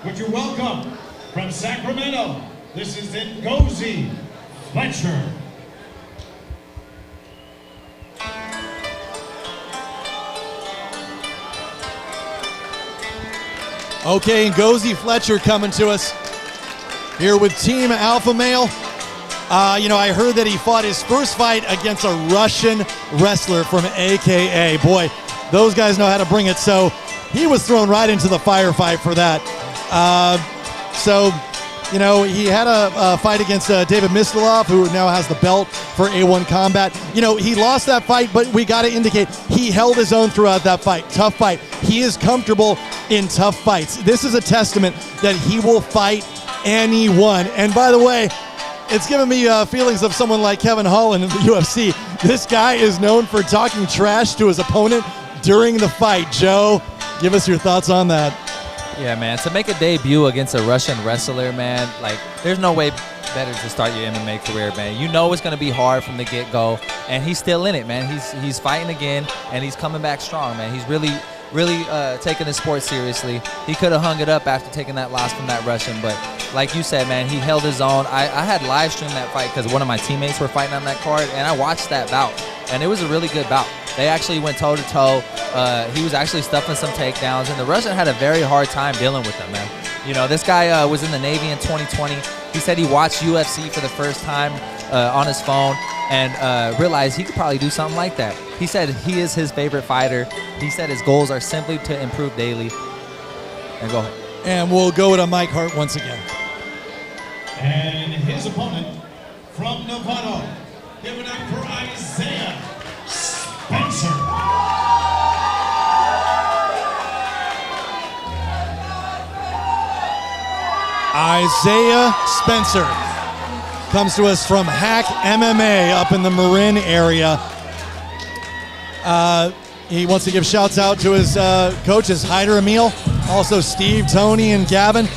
would you welcome from Sacramento, this is Ngozi Fletcher. Okay, Ngozi Fletcher coming to us here with Team Alpha Male. I heard that he fought his first fight against a Russian wrestler from AKA. Boy, those guys know how to bring it. So he was thrown right into the firefight for that. He had a fight against David Mistilov, who now has the belt for A1 Combat. He lost that fight, but we got to indicate he held his own throughout that fight. Tough fight. He is comfortable in tough fights. This is a testament that he will fight anyone. And by the way, it's giving me feelings of someone like Kevin Holland in the UFC. This guy is known for talking trash to his opponent during the fight. Joe, give us your thoughts on that. Yeah, man, to make a debut against a Russian wrestler, man, like, there's no way better to start your MMA career, man. You know it's going to be hard from the get-go, and he's still in it, man. He's fighting again, and he's coming back strong, man. He's really taking the sport seriously. He could have hung it up after taking that loss from that Russian, but like you said, man, he held his own. I had live streamed that fight because one of my teammates were fighting on that card, and I watched that bout, and it was a really good bout. They actually went toe-to-toe. He was actually stuffing some takedowns, and the Russian had a very hard time dealing with them, man. This guy was in the Navy in 2020. He said he watched UFC for the first time on his phone and realized he could probably do something like that. He said he is his favorite fighter. He said his goals are simply to improve daily. And go ahead. And we'll go to Mike Hart once again. And his opponent from Nevada, give it up for Isaiah Spencer. Isaiah Spencer comes to us from Hack MMA up in the Marin area. He wants to give shouts out to his coaches, Hyder Emil, also Steve, Tony, and Gavin.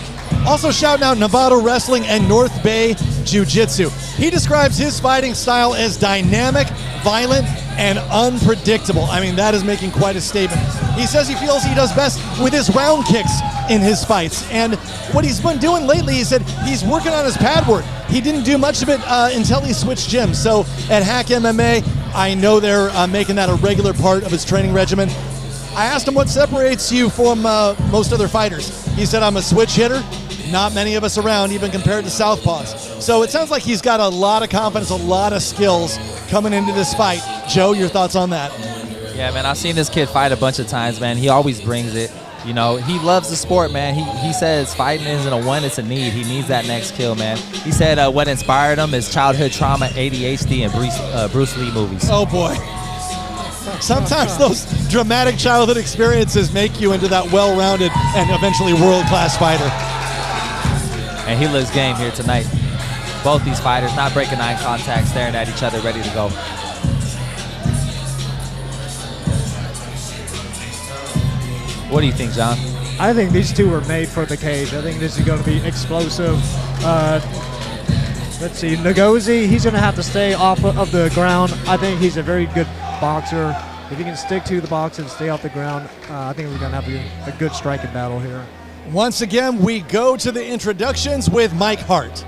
Also shouting out Nevada Wrestling and North Bay Jiu-Jitsu. He describes his fighting style as dynamic, violent, and unpredictable. I mean, that is making quite a statement. He says he feels he does best with his round kicks in his fights. And what he's been doing lately, he said he's working on his pad work. He didn't do much of it until he switched gyms. So at Hack MMA, I know they're making that a regular part of his training regimen. I asked him what separates you from most other fighters. He said, I'm a switch hitter. Not many of us around, even compared to southpaws. So it sounds like he's got a lot of confidence, a lot of skills coming into this fight. Joe, your thoughts on that? Yeah, man, I've seen this kid fight a bunch of times, man. He always brings it. He loves the sport, man. He says fighting isn't a want, it's a need. He needs that next kill, man. He said what inspired him is childhood trauma, ADHD, and Bruce Lee movies. Oh, boy. Sometimes those dramatic childhood experiences make you into that well-rounded and eventually world-class fighter. And he looks game here tonight. Both these fighters not breaking eye contact, staring at each other, ready to go. What do you think, John? I think these two were made for the cage. I think this is going to be explosive. Let's see, Ngozi, he's going to have to stay off of the ground. I think he's a very good boxer. If he can stick to the box and stay off the ground, I think we're going to have a good striking battle here. Once again, we go to the introductions with Mike Hart.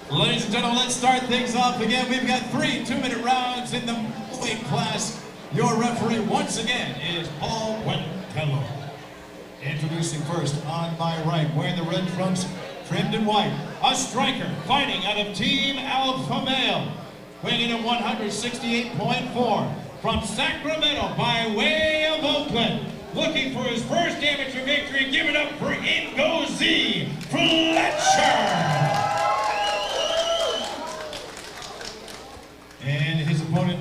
Ladies and gentlemen, let's start things off again. We've got 3 2-minute rounds in the weight class. Your referee, once again, is Paul Quintello. Introducing first, on my right, wearing the red trunks, trimmed in white, a striker fighting out of Team Alpha Male, weighing in at 168.4. From Sacramento by way of Oakland, looking for his first amateur victory. Give it up for Ngozi Fletcher. And his opponent,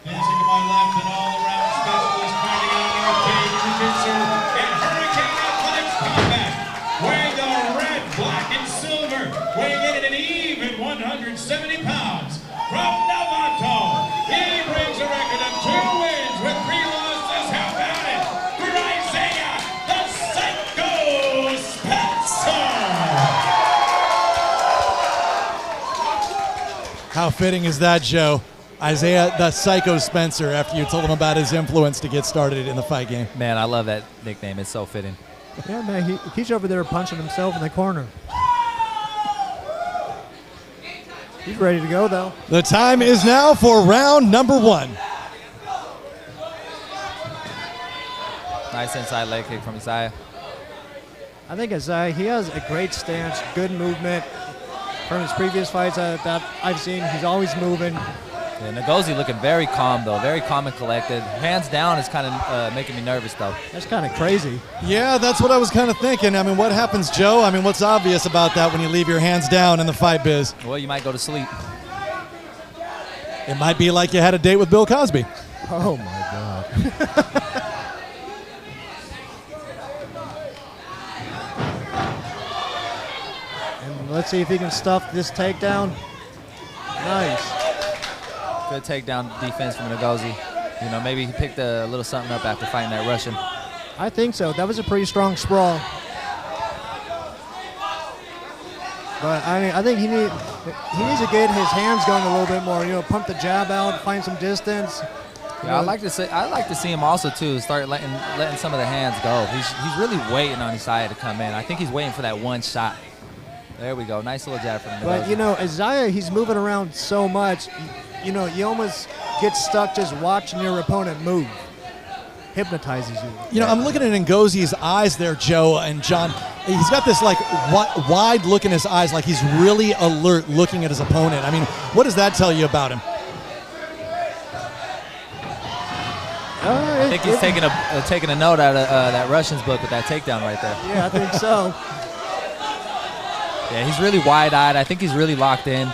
dancing to my left, an all-around specialist fighting out of arcade jiu-jitsu and Hurricane Athletics Combat, wearing the red, black, and silver, weighing in at an even 170 pounds. From Novato, he brings a record of 2 wins with 3 losses. How about it for Isaiah the Psycho Spencer? How fitting is that, Joe? Isaiah the Psycho Spencer after you told him about his influence to get started in the fight game. Man, I love that nickname. It's so fitting. Yeah, man, he's over there punching himself in the corner. He's ready to go, though. The time is now for round number 1. Nice inside leg kick from Isaiah. I think Isaiah, he has a great stance, good movement. From his previous fights that I've seen, he's always moving. Yeah, Ngozi looking very calm, though. Very calm and collected. Hands down is kind of making me nervous, though. That's kind of crazy. Yeah, that's what I was kind of thinking. I mean, what happens, Joe? I mean, what's obvious about that when you leave your hands down in the fight biz? Well, you might go to sleep. It might be like you had a date with Bill Cosby. Oh, my God. And let's see if he can stuff this takedown. Nice. Good takedown defense from Ngozi. You know, maybe he picked a little something up after fighting that Russian. I think so. That was a pretty strong sprawl. But I think he needs to get his hands going a little bit more. You know, pump the jab out, find some distance. Yeah, I'd like to see him also too start letting some of the hands go. He's really waiting on Isaiah to come in. I think he's waiting for that one shot. There we go. Nice little jab from Ngozi. But you know, Isaiah, he's moving around so much. You know, you almost get stuck just watching your opponent move. Hypnotizes you. You know, I'm looking at Ngozi's eyes there, Joe and John. He's got this like wide look in his eyes, like he's really alert looking at his opponent. I mean, what does that tell you about him? I think he's taking a note out of that Russian's book with that takedown right there. Yeah, I think so. Yeah, he's really wide-eyed. I think he's really locked in.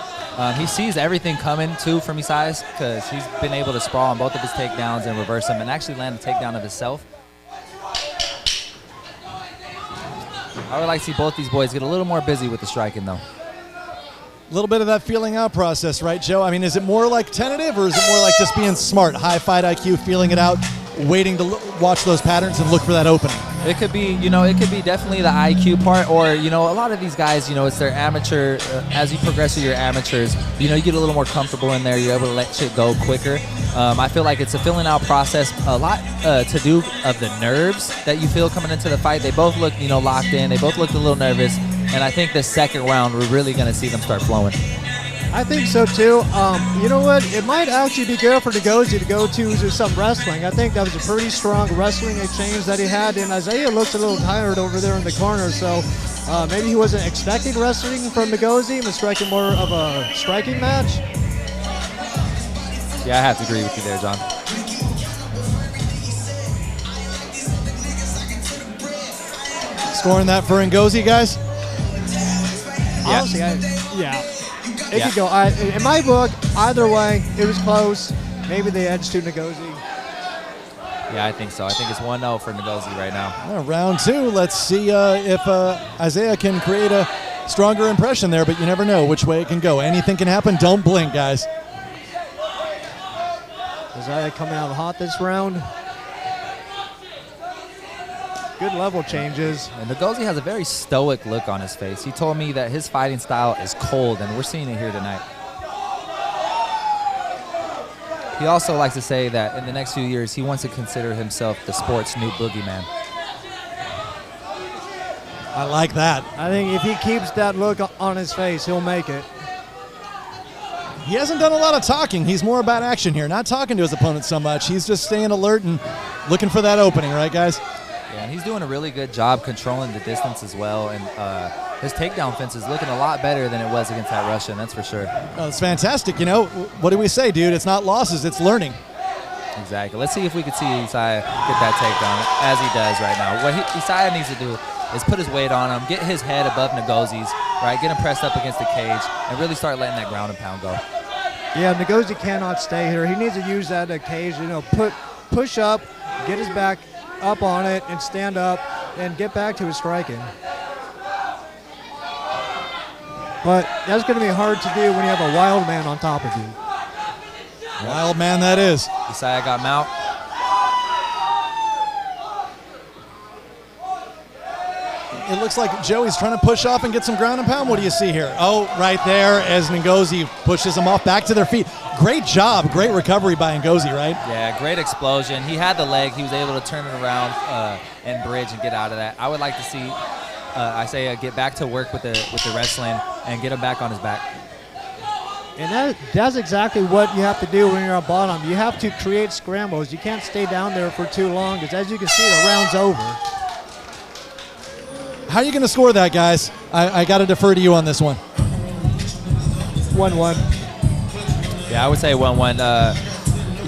He sees everything coming, too, from Isaiah because he's been able to sprawl on both of his takedowns and reverse them and actually land a takedown of himself. I would like to see both these boys get a little more busy with the striking, though. A little bit of that feeling out process, right, Joe? I mean, is it more like tentative or is it more like just being smart, high fight IQ, feeling it out, waiting to watch those patterns and look for that opening? It could be, definitely the IQ part, or, a lot of these guys, it's their amateur, as you progress through your amateurs, you get a little more comfortable in there, you're able to let shit go quicker. I feel like it's a filling out process, a lot to do of the nerves that you feel coming into the fight. They both look, locked in, they both looked a little nervous, and I think the second round, we're really going to see them start flowing. I think so too. You know what? It might actually be good for Ngozi to go to some wrestling. I think that was a pretty strong wrestling exchange that he had, and Isaiah looks a little tired over there in the corner, so maybe he wasn't expecting wrestling from Ngozi and was striking more of a striking match. Yeah, I have to agree with you there, John. Scoring that for Ngozi, guys? Yeah. Honestly, It could go. In my book, either way, it was close. Maybe they edged to Ngozi. Yeah, I think so. I think it's 1-0 for Ngozi right now. Round 2. Let's see if Isaiah can create a stronger impression there, but you never know which way it can go. Anything can happen. Don't blink, guys. Isaiah coming out hot this round. Good level changes. And Ngozi has a very stoic look on his face. He told me that his fighting style is cold, and we're seeing it here tonight. He also likes to say that in the next few years, he wants to consider himself the sport's new boogeyman. I like that. I think if he keeps that look on his face, he'll make it. He hasn't done a lot of talking. He's more about action here, not talking to his opponent so much. He's just staying alert and looking for that opening, right, guys? Yeah, and he's doing a really good job controlling the distance as well, and his takedown fence is looking a lot better than it was against that Russian, that's for sure. Oh, it's fantastic. What do we say, dude? It's not losses, it's learning. Exactly. Let's see if we can see Isaiah get that takedown, as he does right now. What Isaiah needs to do is put his weight on him, get his head above Ngozi's, right? Get him pressed up against the cage, and really start letting that ground and pound go. Yeah, Ngozi cannot stay here. He needs to use that cage, push up, get his back up on it, and stand up, and get back to his striking. But that's going to be hard to do when you have a wild man on top of you. Wild man that is. Isaiah got mount. it looks like Joey's trying to push off and get some ground and pound. What do you see here? Oh, right there as Ngozi pushes them off back to their feet. Great job. Great recovery by Ngozi, right? Yeah, great explosion. He had the leg. He was able to turn it around and bridge and get out of that. I would like to see Isaiah get back to work with the wrestling and get him back on his back. And that's exactly what you have to do when you're on bottom. You have to create scrambles. You can't stay down there for too long because, as you can see, the round's over. How are you going to score that, guys? I got to defer to you on this one. 1-1. Yeah, I would say 1-1.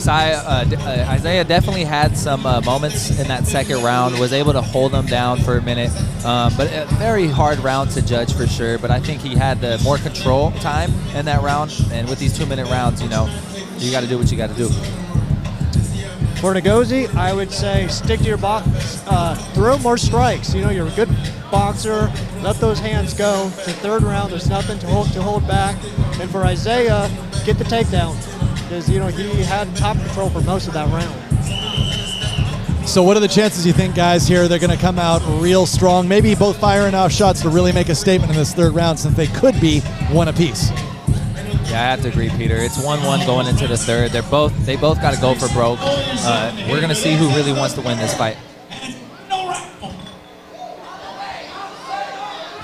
Isaiah definitely had some moments in that second round, was able to hold them down for a minute, but a very hard round to judge for sure. But I think he had the more control time in that round, and with these 2-minute rounds, you know, you got to do what you got to do. For Ngozi, I would say stick to your box, throw more strikes. You know, you're a good boxer. Let those hands go. It's the third round. There's nothing to hold back. And for Isaiah, get the takedown. Because, you know, he had top control for most of that round. So what are the chances you think, guys, here they're going to come out real strong, maybe both firing off shots to really make a statement in this third round, since they could be one apiece? Yeah, I have to agree, Peter. It's 1-1 going into the third. They both got to go for broke. We're going to see who really wants to win this fight.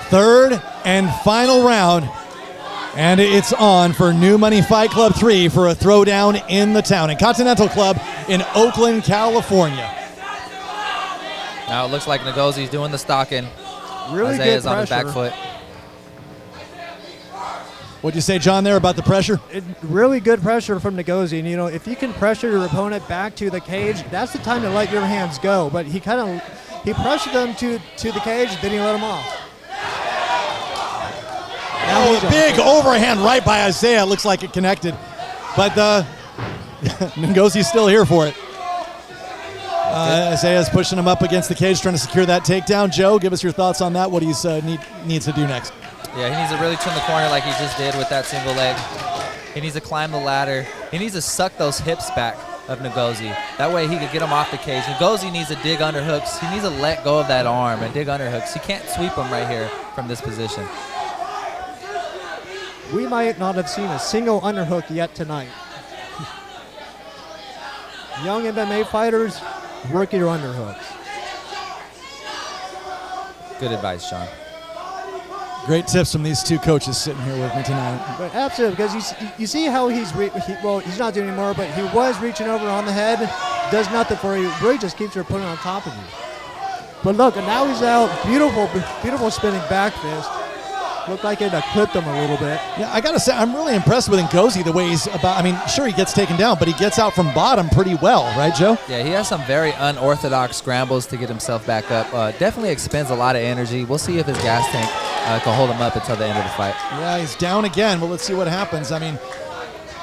Third and final round. And it's on for New Money Fight Club 3 for a throwdown in the town, in Continental Club in Oakland, California. Now it looks like Ngozi's doing the stalking. Really Isaiah's good on his back pressure. foot. What'd you say, John, there about the pressure? Really good pressure from Ngozi. And, you know, if you can pressure your opponent back to the cage, that's the time to let your hands go. But he pressured them to the cage, then he let them off. Oh, a big overhand right by Isaiah. Looks like it connected. But Ngozi's still here for it. Isaiah's pushing him up against the cage, trying to secure that takedown. Joe, give us your thoughts on that, what he needs to do next. Yeah, he needs to really turn the corner like he just did with that single leg. He needs to climb the ladder. He needs to suck those hips back of Ngozi. That way he could get him off the cage. Ngozi needs to dig underhooks. He needs to let go of that arm and dig underhooks. He can't sweep him right here from this position. We might not have seen a single underhook yet tonight. Young MMA fighters, work your underhooks. Good advice, Sean. Great tips from these two coaches sitting here with me tonight. But absolutely, because you see how he's not doing anymore, but he was reaching over on the head, does nothing for you, really just keeps your opponent on top of you. But look, and now he's out, beautiful spinning back fist. Looked like it clipped him a little bit. Yeah, I got to say, I'm really impressed with Ngozi, the way he's about. I mean, sure, he gets taken down, but he gets out from bottom pretty well, right, Joe? Yeah, he has some very unorthodox scrambles to get himself back up. Definitely expends a lot of energy. We'll see if his gas tank can hold him up until the end of the fight. Yeah, he's down again. Well, let's see what happens. I mean,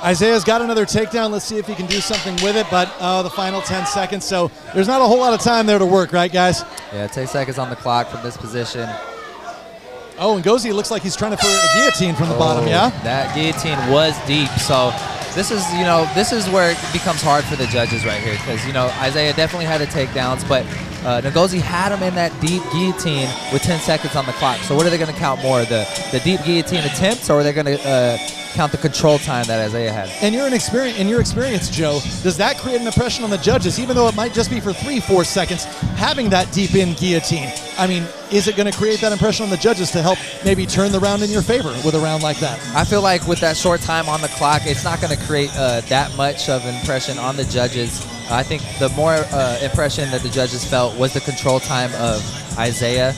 Isaiah's got another takedown. Let's see if he can do something with it, but the final 10 seconds, so there's not a whole lot of time there to work, right, guys? Yeah, 10 seconds on the clock from this position. Oh, Ngozi looks like he's trying for a guillotine from the bottom, yeah? That guillotine was deep, so this is where it becomes hard for the judges right here, because, Isaiah definitely had the takedowns, but Ngozi had him in that deep guillotine with 10 seconds on the clock. So what are they going to count more, the deep guillotine attempts, or are they going to count the control time that Isaiah had? And in your experience, Joe, does that create an impression on the judges, even though it might just be for 3-4 seconds, having that deep in guillotine? I mean, is it going to create that impression on the judges to help maybe turn the round in your favor with a round like that? I feel like with that short time on the clock, it's not going to create that much of an impression on the judges. I think the more impression that the judges felt was the control time of Isaiah,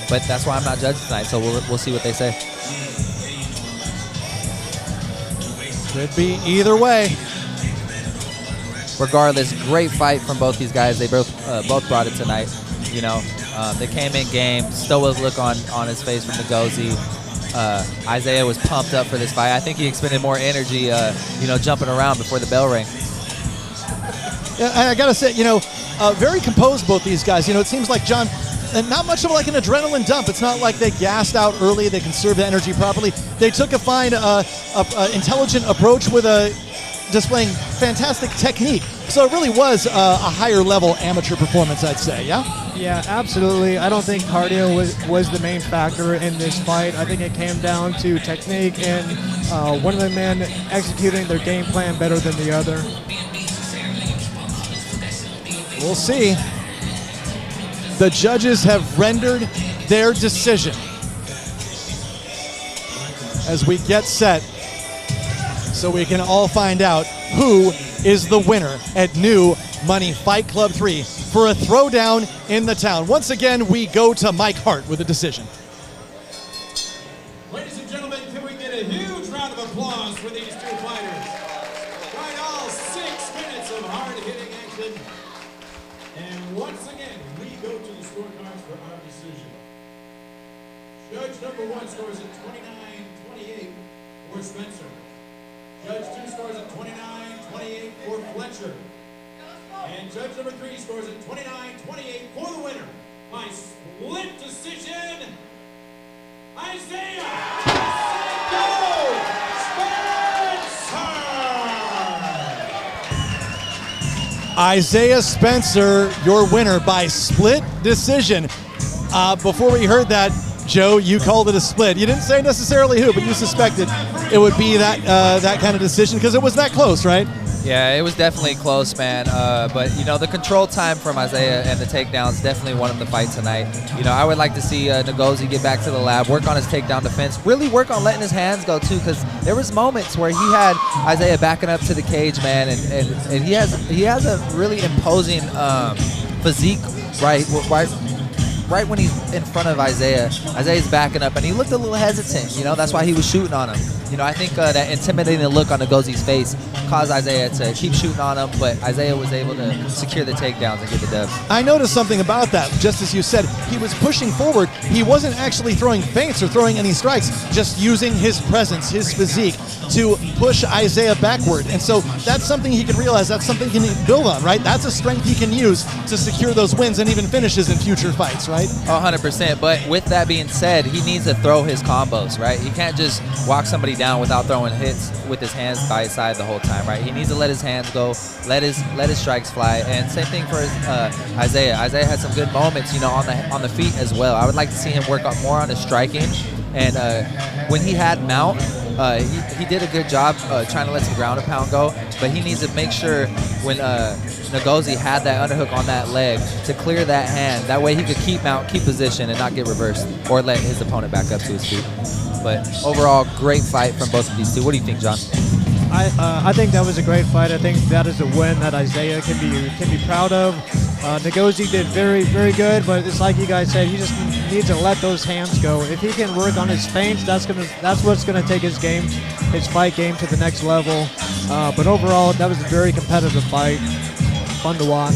but that's why I'm not judging tonight, so we'll see what they say. Could be either way. Regardless, great fight from both these guys. They both brought it tonight. They came in game. Still was a look on his face from Ngozi. Isaiah was pumped up for this fight. I think he expended more energy, jumping around before the bell rang. Yeah, I got to say, very composed, both these guys. It seems like, John, and not much of like an adrenaline dump. It's not like they gassed out early. They conserved the energy properly. They took a fine, intelligent approach with displaying fantastic technique. So it really was a higher level amateur performance, I'd say, yeah? Yeah, absolutely. I don't think cardio was the main factor in this fight. I think it came down to technique and one of the men executing their game plan better than the other. We'll see. The judges have rendered their decision as we get set so we can all find out who is the winner at New Money Fight Club 3 for a throwdown in the town. Once again, we go to Mike Hart with a decision. Ladies and gentlemen, can we get a huge round of applause for these two fighters? Right, all 6 minutes of hard-hitting action. And once again, we go to the scorecards for our decision. Judge number 1 scores at 29-28 for Spencer. Judge 2 scores at 29-28 for Fletcher. And judge number 3 scores at 29-28 for the winner by split decision, Isaiah Spencer! Isaiah Spencer, your winner by split decision. Before we heard that, Joe, you called it a split. You didn't say necessarily who, but you suspected it would be that kind of decision because it was that close, right? Yeah, it was definitely close, man. But, you know, the control time from Isaiah and the takedowns definitely won him the fight tonight. You know, I would like to see Ngozi get back to the lab, work on his takedown defense, really work on letting his hands go, too, because there was moments where he had Isaiah backing up to the cage, man, and he has a really imposing physique, right when he's in front of Isaiah. Isaiah's backing up, and he looked a little hesitant. You know, that's why he was shooting on him. You know, I think that intimidating look on Ngozi's face caused Isaiah to keep shooting on him, but Isaiah was able to secure the takedowns and get the dub. I noticed something about that. Just as you said, he was pushing forward. He wasn't actually throwing feints or throwing any strikes, just using his presence, his physique, to push Isaiah backward. And so that's something he can realize. That's something he can build on, right? That's a strength he can use to secure those wins and even finishes in future fights, right? 100%. But with that being said, he needs to throw his combos, right? He can't just walk somebody down without throwing hits with his hands by his side the whole time, right? He needs to let his hands go, let his strikes fly. And same thing for Isaiah. Isaiah had some good moments, you know, on the feet as well. I would like to see him work more on his striking. And when he had mount, he did a good job trying to let some ground and pound go, but he needs to make sure when Ngozi had that underhook on that leg to clear that hand. That way he could keep mount, keep position, and not get reversed or let his opponent back up to his feet. But overall, great fight from both of these two. What do you think, John? I think that was a great fight. I think that is a win that Isaiah can be proud of. Ngozi did very, very good, but it's like you guys said, he just needs to let those hands go. If he can work on his feints, that's what's gonna take his fight game to the next level. But overall, that was a very competitive fight. Fun to watch.